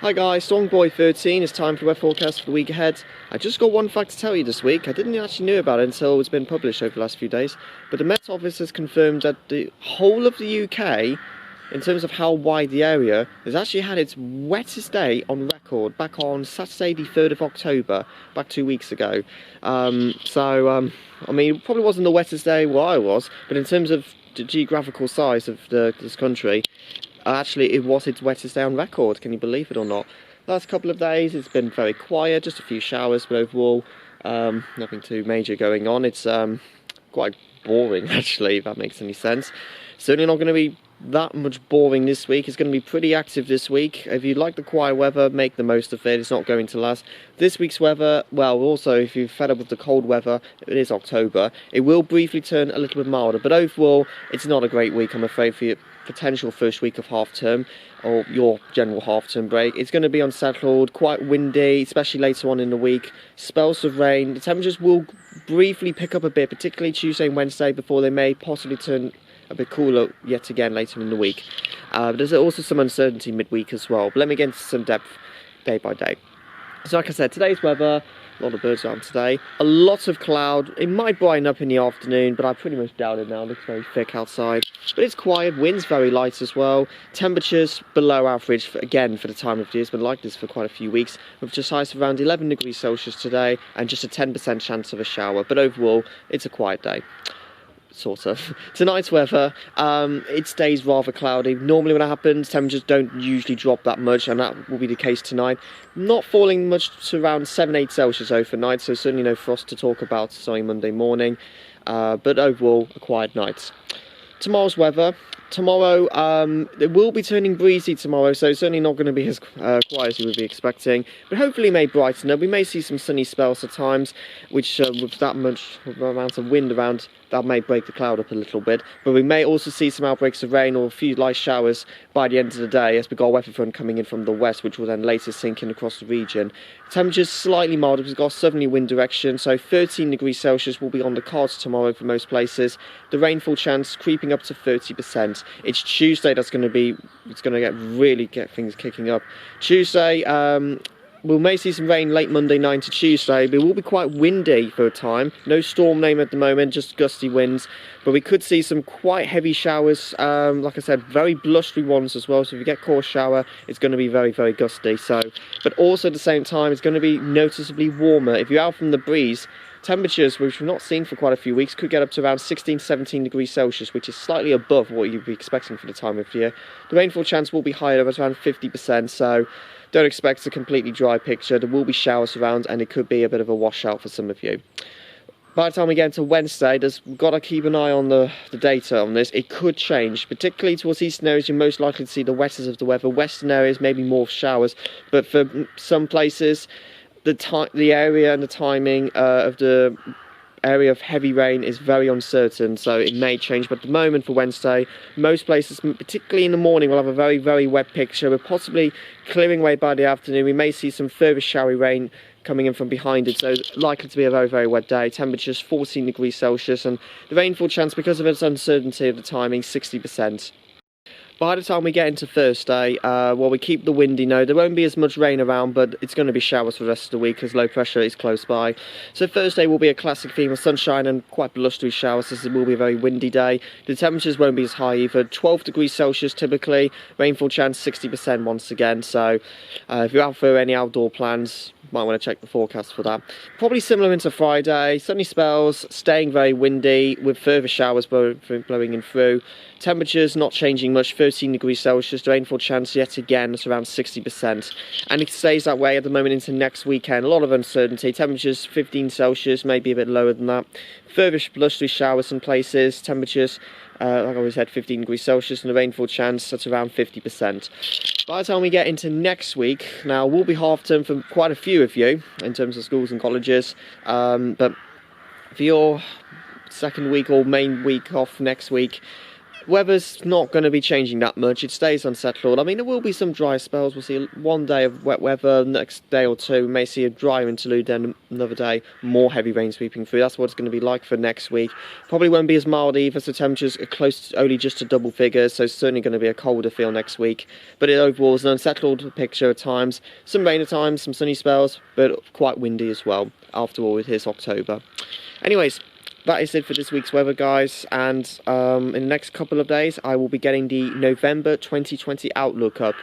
Hi guys, Strongboy13, it's time for the weather forecast for the week ahead. I just got one fact to tell you this week. I didn't actually know about it until it's been published over the last few days. But the Met Office has confirmed that the whole of the UK, in terms of how wide the area, has actually had its wettest day on record back on Saturday the 3rd of October, back 2 weeks ago. I mean, it probably wasn't the wettest day where I was, but in terms of the geographical size of this country, actually, it was its wettest day on record, can you believe it or not? Last couple of days it's been very quiet, just a few showers, but overall nothing too major going on. It's quite boring actually, if that makes any sense. Certainly not going to be that much boring this week. It's going to be pretty active this week. If you like the quiet weather, make the most of it. It's not going to last. This week's weather, well, also if you're fed up with the cold weather, it is October, it will briefly turn a little bit milder, but overall it's not a great week, I'm afraid, for your potential first week of half term or your general half term break. It's going to be unsettled, quite windy, especially later on in the week, spells of rain. The temperatures will briefly pick up a bit, particularly Tuesday and Wednesday, before they may possibly turn a bit cooler yet again later in the week. There's also some uncertainty midweek as well, but let me get into some depth day by day. So like I said, today's weather, a lot of birds around today, a lot of cloud. It might brighten up in the afternoon, but I pretty much doubt it now. It looks very thick outside, but it's quiet, wind's very light as well. Temperatures below average for the time of year. It's been like this for quite a few weeks, with just highs of around 11 degrees Celsius today and just a 10% chance of a shower, but overall it's a quiet day. Sort of. Tonight's weather, it stays rather cloudy. Normally when that happens, temperatures don't usually drop that much, and that will be the case tonight. Not falling much to around 7-8 Celsius overnight, so certainly no frost to talk about starting Monday morning, but overall a quiet night. Tomorrow's weather. Tomorrow, it will be turning breezy tomorrow, so it's certainly not going to be as quiet as you would be expecting, but hopefully may brighten up. We may see some sunny spells at times, which with that much amount of wind around, that may break the cloud up a little bit, but we may also see some outbreaks of rain or a few light showers by the end of the day, as we got a weather front coming in from the west, which will then later sink in across the region. Temperatures slightly milder, we've got a southerly wind direction, so 13 degrees Celsius will be on the cards tomorrow for most places. The rainfall chance creeping up to 30%. It's Tuesday that's going to be, it's going to really get things kicking up. Tuesday, we may see some rain late Monday night to Tuesday, but it will be quite windy for a time. No storm name at the moment, just gusty winds. But we could see some quite heavy showers, like I said, very blustery ones as well. So if you get caught shower, it's going to be very, very gusty. So, but also at the same time, it's going to be noticeably warmer. If you're out from the breeze, temperatures, which we've not seen for quite a few weeks, could get up to around 16-17 degrees Celsius, which is slightly above what you'd be expecting for the time of year. The rainfall chance will be higher, at around 50%, so don't expect a completely dry picture. There will be showers around, and it could be a bit of a washout for some of you. By the time we get into Wednesday, we've got to keep an eye on the data on this. It could change, particularly towards eastern areas. You're most likely to see the wettest of the weather. Western areas, maybe more showers, but for some places, the area and the timing of the area of heavy rain is very uncertain, so it may change. But at the moment for Wednesday, most places, particularly in the morning, will have a very, very wet picture, with possibly clearing away by the afternoon. We may see some further showery rain coming in from behind it, so likely to be a very, very wet day. Temperatures 14 degrees Celsius, and the rainfall chance, because of its uncertainty of the timing, 60%. By the time we get into Thursday, we keep the windy node. There won't be as much rain around, but it's going to be showers for the rest of the week as low pressure is close by. So Thursday will be a classic theme of sunshine and quite blustery showers, as it will be a very windy day. The temperatures won't be as high either. 12 degrees Celsius typically, rainfall chance 60% once again. So if you're out for any outdoor plans, might want to check the forecast for that. Probably similar into Friday, sunny spells, staying very windy with further showers blowing in through. Temperatures not changing much, 13 degrees Celsius, the rainfall chance yet again is around 60%. And it stays that way at the moment into next weekend. A lot of uncertainty, temperatures 15 Celsius, maybe a bit lower than that. Further blustery showers in places, temperatures, like I always said, 15 degrees Celsius, and the rainfall chance at around 50%. By the time we get into next week, now will be half term for quite a few of you in terms of schools and colleges, but for your second week or main week off next week, weather's not going to be changing that much. It stays unsettled. I mean, there will be some dry spells. We'll see one day of wet weather, next day or two we may see a drier interlude, then another day more heavy rain sweeping through. That's what it's going to be like for next week. Probably won't be as mild either, so temperatures are close to only just to double figures, so it's certainly going to be a colder feel next week. But it overall is an unsettled picture at times. Some rain at times, some sunny spells, but quite windy as well. After all, it is October. Anyways, that is it for this week's weather, guys, and in the next couple of days I will be getting the November 2020 outlook up.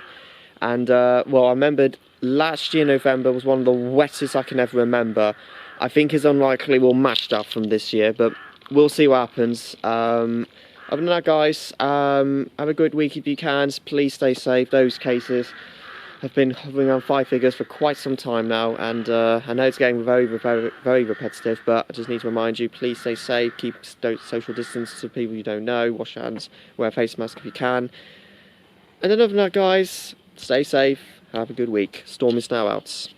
And well, I remembered last year November was one of the wettest I can ever remember. I think it's unlikely we'll match that from this year, but we'll see what happens. Other than that, guys, have a good week if you can. Please stay safe. Those cases have been hovering around 5 figures for quite some time now, and I know it's getting very repetitive, but I just need to remind you, please stay safe, keep social distance to people you don't know, wash your hands, wear a face mask if you can. And other than that, guys, stay safe, have a good week. Storm is now out.